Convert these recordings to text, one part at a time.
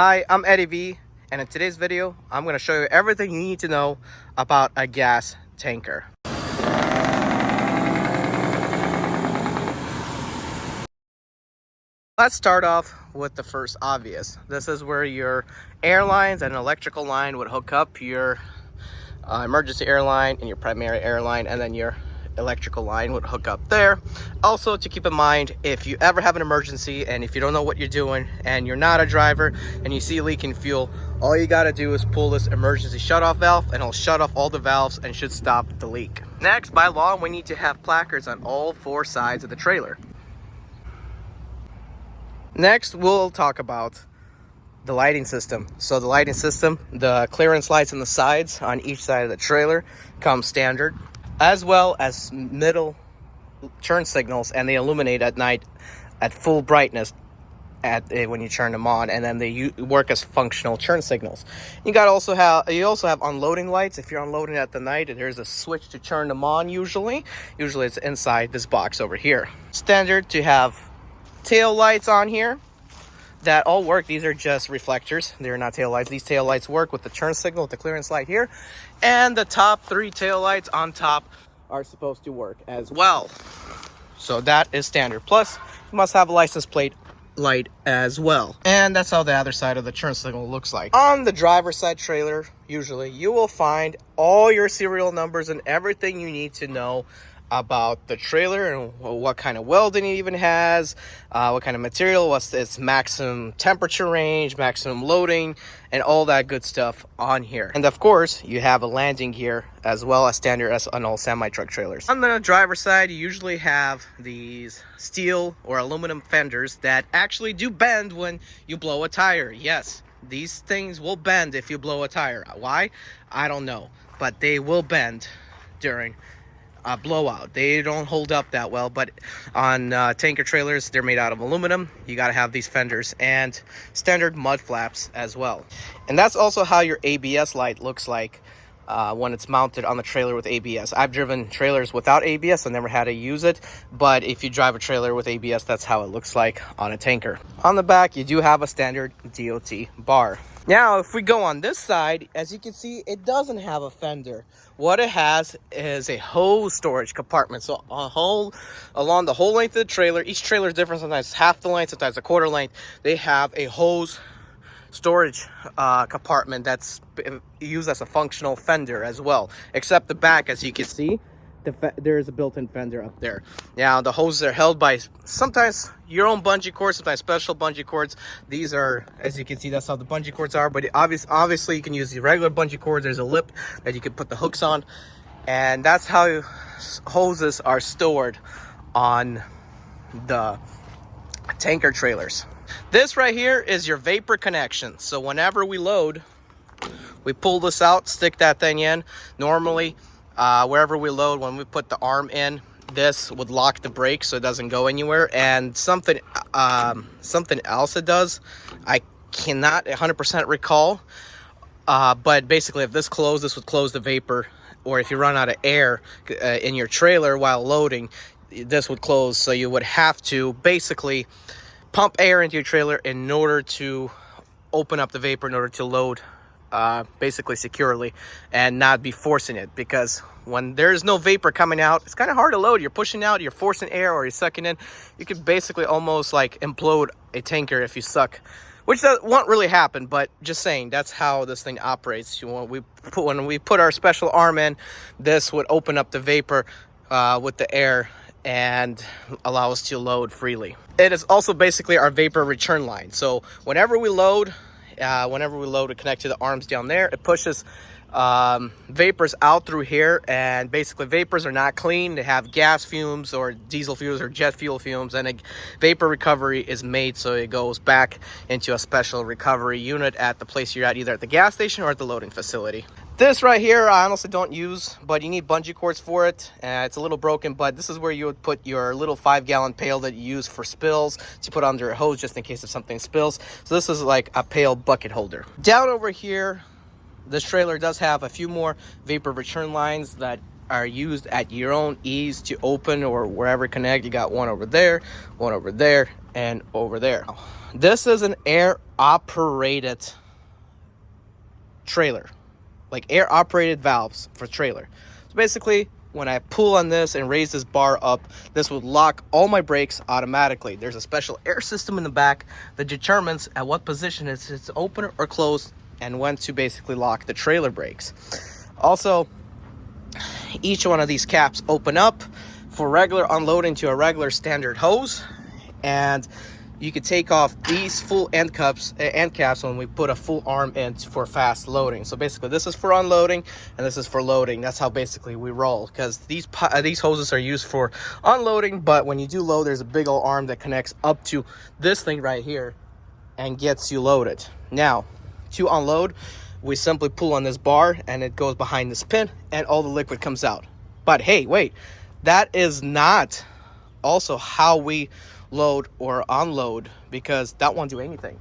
Hi, I'm Eddie V, and in today's video, I'm going to show you everything you need to know about a gas tanker. Let's start off with the first obvious. This is where your air lines and electrical line would hook up, your emergency air line and your primary air line, and then your electrical line would hook up there. Also, to keep in mind, if you ever have an emergency and if you don't know what you're doing and you're not a driver and you see leaking fuel, all you got to do is pull this emergency shutoff valve and it'll shut off all the valves and should stop the leak. Next, by law, we need to have placards on all four sides of the trailer. Next, we'll talk about the lighting system. So the lighting system, the clearance lights on the sides on each side of the trailer come standard, as well as middle turn signals, and they illuminate at night at full brightness when you turn them on, and then they work as functional turn signals. You also have unloading lights. If you're unloading at the night, there's a switch to turn them on. Usually it's inside this box over here. Standard to have tail lights on here that all work. These are just reflectors, they're not tail lights. These tail lights work with the turn signal, with the clearance light here, and the top three tail lights on top are supposed to work as well. So that is standard. Plus, you must have a license plate light as well. And that's how the other side of the turn signal looks like. On the driver's side trailer, usually you will find all your serial numbers and everything you need to know about the trailer and what kind of welding it even has, what kind of material, what's its maximum temperature range, maximum loading, and all that good stuff on here. And of course, you have a landing gear as well as standard as on all semi-truck trailers. On the driver's side, you usually have these steel or aluminum fenders that actually do bend when you blow a tire. Yes, these things will bend if you blow a tire. Why? I don't know, but they will bend during blowout. They don't hold up that well, but on tanker trailers, they're made out of aluminum. You got to have these fenders and standard mud flaps as well. And that's also how your ABS light looks like when it's mounted on the trailer with ABS. I've driven trailers without ABS. I never had to use it, but if you drive a trailer with ABS, that's how it looks like on a tanker. On the back, you do have a standard DOT bar. Now, if we go on this side, as you can see, it doesn't have a fender. What it has is a hose storage compartment. So along the whole length of the trailer, each trailer is different. Sometimes it's half the length, sometimes a quarter length. They have a hose storage compartment that's used as a functional fender as well. Except the back, as you can see, there is a built-in fender up there. Now, the hoses are held by sometimes your own bungee cords, sometimes special bungee cords. These are, as you can see, that's how the bungee cords are. But obviously, you can use the regular bungee cords. There's a lip that you can put the hooks on, and that's how hoses are stored on the tanker trailers. This right here is your vapor connection. So whenever we load, we pull this out, stick that thing in. Normally, wherever we load, when we put the arm in, this would lock the brake so it doesn't go anywhere. And something else it does, I cannot 100% recall, but basically if this closed, this would close the vapor, or if you run out of air in your trailer while loading, this would close. So you would have to basically pump air into your trailer in order to open up the vapor, in order to load basically securely and not be forcing it, because when there's no vapor coming out, it's kind of hard to load. You're pushing out, you're forcing air, or you're sucking in. You could basically almost like implode a tanker if you suck, which won't really happen, but just saying, that's how this thing operates. When we put our special arm in, this would open up the vapor with the air and allow us to load freely. It is also basically our vapor return line. So whenever we load, we connect to the arms down there. It pushes vapors out through here, and basically vapors are not clean. They have gas fumes or diesel fumes or jet fuel fumes, and a vapor recovery is made so it goes back into a special recovery unit at the place you're at, either at the gas station or at the loading facility. This right here, I honestly don't use, but you need bungee cords for it. It's a little broken, but this is where you would put your little 5-gallon pail that you use for spills to put under a hose just in case if something spills. So this is like a pail bucket holder. Down over here, this trailer does have a few more vapor return lines that are used at your own ease to open or wherever connect. You got one over there, and over there. This is an air operated trailer, like air operated valves for trailer. So basically, when I pull on this and raise this bar up, this would lock all my brakes automatically. There's a special air system in the back that determines at what position it's open or closed and when to basically lock the trailer brakes. Also, each one of these caps open up for regular unloading to a regular standard hose, and you could take off these full end caps when we put a full arm in for fast loading. So basically, this is for unloading and this is for loading. That's how basically we roll, because these hoses are used for unloading, but when you do load, there's a big old arm that connects up to this thing right here and gets you loaded. Now, to unload, we simply pull on this bar and it goes behind this pin and all the liquid comes out. But hey, wait, that is not also how we load or unload, because that won't do anything.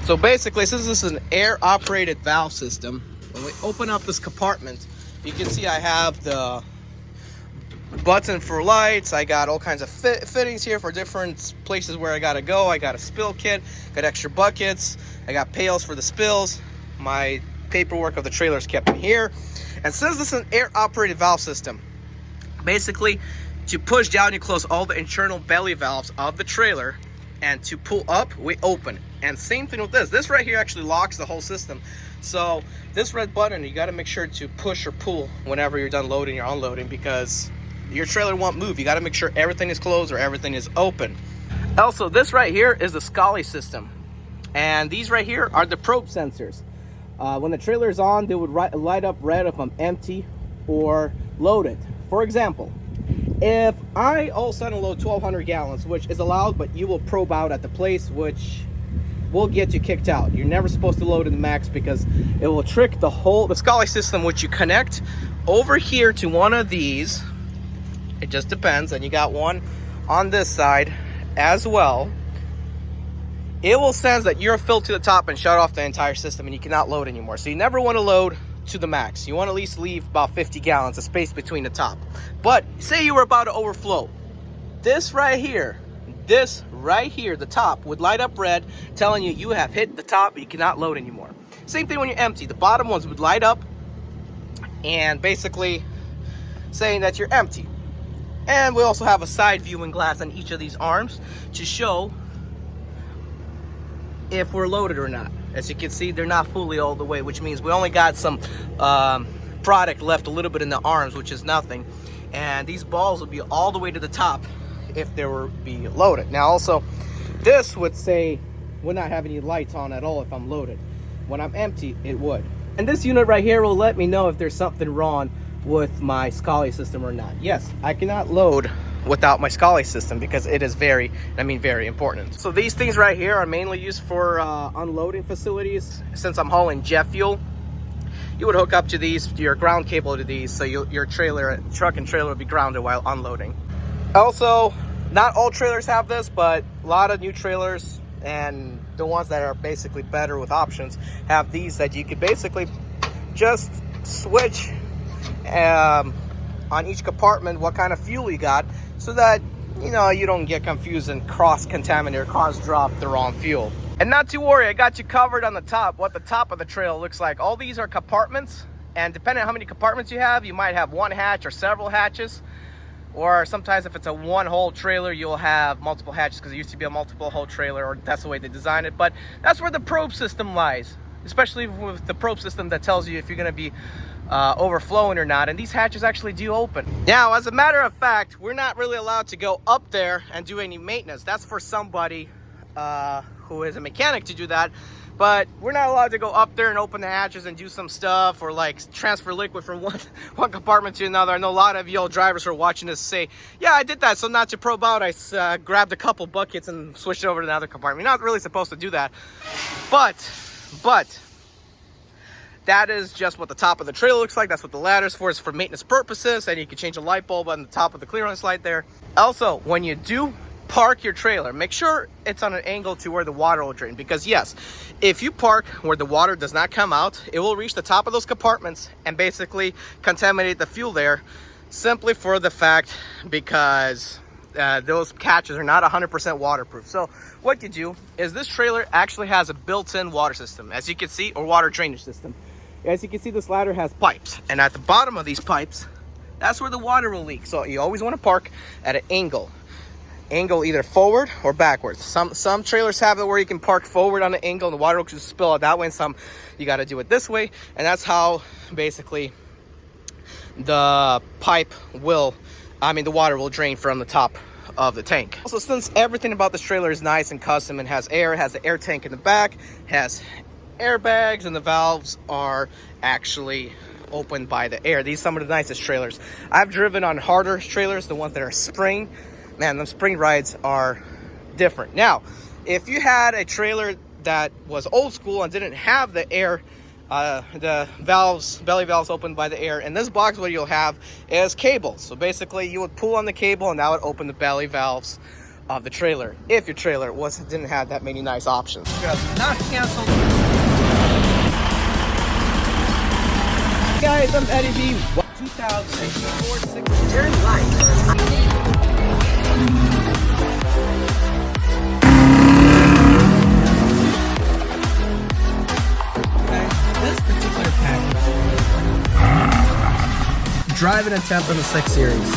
So basically, since this is an air operated valve system, when we open up this compartment, you can see I have the button for lights. I got all kinds of fittings here for different places where I gotta go. I got a spill kit, got extra buckets, I got pails for the spills. My paperwork of the trailer is kept in here. And since this is an air operated valve system, basically, to push down, you close all the internal belly valves of the trailer, and to pull up, we open. And same thing with this. This right here actually locks the whole system. So this red button, you got to make sure to push or pull whenever you're done loading or unloading, because your trailer won't move. You got to make sure everything is closed or everything is open. Also, this right here is the Scully system, and these right here are the probe sensors. When the trailer is on, they would light up red if I'm empty or loaded. For example, if I all of a sudden load 1,200 gallons, which is allowed, but you will probe out at the place, which will get you kicked out. You're never supposed to load in the max, because it will trick the Scully system, which you connect over here to one of these. It just depends, and you got one on this side as well. It will sense that you're filled to the top and shut off the entire system, and you cannot load anymore. So you never want to load to the max. You want to at least leave about 50 gallons of space between the top. But say you were about to overflow, this right here, the top would light up red, telling you you have hit the top, but you cannot load anymore. Same thing when you're empty. The bottom ones would light up and basically saying that you're empty. And we also have a side viewing glass on each of these arms to show if we're loaded or not. As you can see, they're not fully all the way, which means we only got some product left a little bit in the arms, which is nothing. And these balls would be all the way to the top if they were be loaded. Now also, this would not have any lights on at all if I'm loaded. When I'm empty, it would. And this unit right here will let me know if there's something wrong with my Scully system or not. Yes, I cannot load without my Scully system, because it is very important. So these things right here are mainly used for unloading facilities. Since I'm hauling jet fuel, you would hook up to these, your ground cable to these, so your truck and trailer would be grounded while unloading. Also, not all trailers have this, but a lot of new trailers and the ones that are basically better with options have these, that you could basically just switch on each compartment what kind of fuel you got, so that you don't get confused and cross-contaminate or cross-drop the wrong fuel. And not to worry, I got you covered on the top, what the top of the trailer looks like. All these are compartments, and depending on how many compartments you have, you might have one hatch or several hatches. Or sometimes if it's a one-hole trailer, you'll have multiple hatches, because it used to be a multiple-hole trailer, or that's the way they designed it. But that's where the probe system lies, especially with the probe system that tells you if you're going to be overflowing or not. And these hatches actually do open. Now, as a matter of fact, we're not really allowed to go up there and do any maintenance. That's for somebody who is a mechanic to do that. But we're not allowed to go up there and open the hatches and do some stuff, or like transfer liquid from one compartment to another. I know a lot of you old drivers who are watching this say, yeah, I did that, so not to probe out, I grabbed a couple buckets and switched it over to another compartment. You're not really supposed to do that. But that is just what the top of the trailer looks like. That's what the ladder's for. It's for maintenance purposes, and you can change a light bulb on the top of the clearance light there. Also, when you do park your trailer, make sure it's on an angle to where the water will drain, because yes, if you park where the water does not come out, it will reach the top of those compartments and basically contaminate the fuel there, simply for the fact because those catches are not 100% waterproof. So what you do is this trailer actually has a built-in water system, as you can see, or water drainage system. As you can see, this ladder has pipes, and at the bottom of these pipes, that's where the water will leak. So you always want to park at an angle either forward or backwards. Some trailers have it where you can park forward on an angle and the water will just spill out that way, and some you got to do it this way. And that's how basically the the water will drain from the top of the tank. Also, since everything about this trailer is nice and custom and has air, it has the air tank in the back, has airbags, and the valves are actually opened by the air. These are some of the nicest trailers. I've driven on harder trailers, the ones that are spring. Man, the spring rides are different. Now, if you had a trailer that was old school and didn't have the air, the belly valves opened by the air, in this box what you'll have is cables. So basically you would pull on the cable and that would open the belly valves of the trailer, if your trailer didn't have that many nice options. Not canceled. Guys, I'm Eddie B. 2004 turn right. This particular package, driving a temp in the 6 Series.